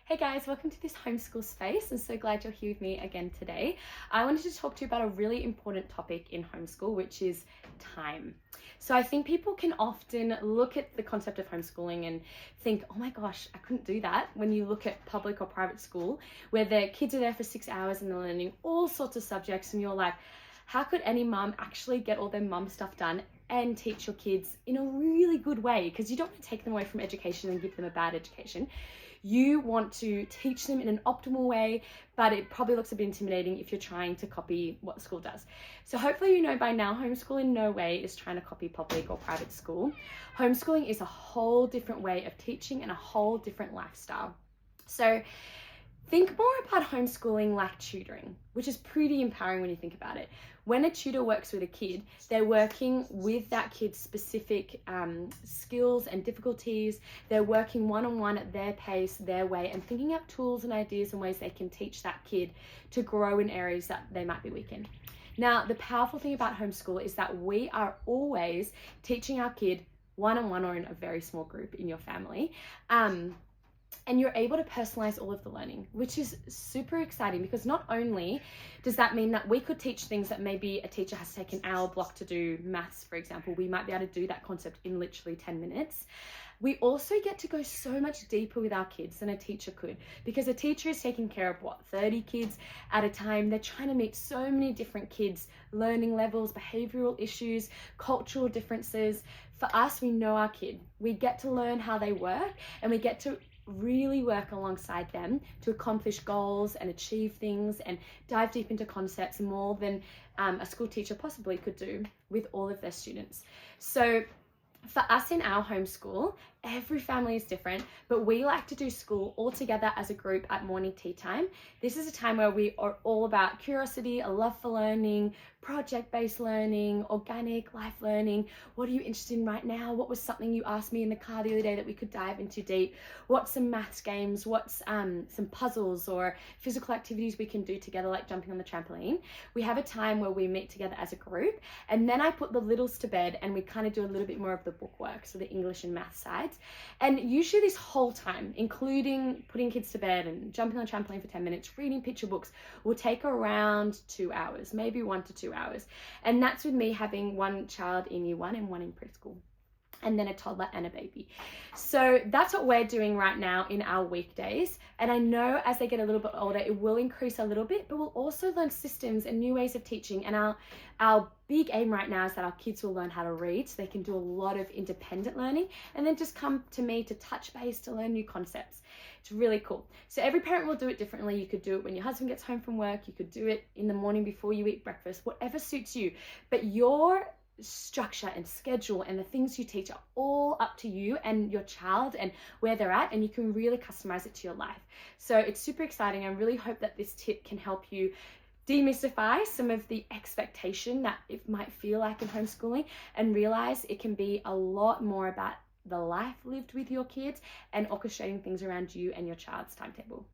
Hey guys, welcome to this homeschool space. I'm so glad you're here with me again today. I wanted to talk to you about a really important topic in homeschool, which is time. So I think people can often look at the concept of homeschooling and think, oh my gosh, I couldn't do that. When you look at public or private school, where the kids are there for 6 hours and they're learning all sorts of subjects, and you're like, how could any mum actually get all their mum stuff done and teach your kids in a really good way? Because you don't want to take them away from education and give them a bad education. You want to teach them in an optimal way, but it probably looks a bit intimidating if you're trying to copy what the school does. So hopefully you know by now, homeschool in no way is trying to copy public or private school. Homeschooling is a whole different way of teaching and a whole different lifestyle. So think more about homeschooling like tutoring, which is pretty empowering when you think about it. When a tutor works with a kid, they're working with that kid's specific skills and difficulties. They're working one-on-one at their pace, their way, and thinking up tools and ideas and ways they can teach that kid to grow in areas that they might be weak in. Now, the powerful thing about homeschool is that we are always teaching our kid one-on-one or in a very small group in your family. And you're able to personalize all of the learning, which is super exciting, because not only does that mean that we could teach things that maybe a teacher has to take an hour block to do maths, for example, we might be able to do that concept in literally 10 minutes. We also get to go so much deeper with our kids than a teacher could, because a teacher is taking care of 30 kids at a time. They're trying to meet so many different kids' learning levels, behavioral issues, cultural differences. For us, we know our kid. We get to learn how they work, and we get to really work alongside them to accomplish goals and achieve things and dive deep into concepts more than a school teacher possibly could do with all of their students. So for us in our homeschool, every family is different, but we like to do school all together as a group at morning tea time. This is a time where we are all about curiosity, a love for learning, project-based learning, organic life learning. What are you interested in right now? What was something you asked me in the car the other day that we could dive into deep? What's some maths games? What's some puzzles or physical activities we can do together, like jumping on the trampoline? We have a time where we meet together as a group, and then I put the littles to bed and we kind of do a little bit more of the book work, so the English and math sides. And usually this whole time, including putting kids to bed and jumping on the trampoline for 10 minutes, reading picture books, will take around 2 hours, maybe 1 to 2 hours. And that's with me having one child in year 1 and one in preschool, and then a toddler and a baby. So that's what we're doing right now in our weekdays. And I know as they get a little bit older, it will increase a little bit, but we'll also learn systems and new ways of teaching. And our big aim right now is that our kids will learn how to read, so they can do a lot of independent learning, and then just come to me to touch base to learn new concepts. It's really cool. So every parent will do it differently. You could do it when your husband gets home from work. You could do it in the morning before you eat breakfast, whatever suits you. But your structure and schedule and the things you teach are all up to you and your child and where they're at, and you can really customize it to your life. So it's super exciting. I really hope that this tip can help you demystify some of the expectation that it might feel like in homeschooling, and realize it can be a lot more about the life lived with your kids and orchestrating things around you and your child's timetable.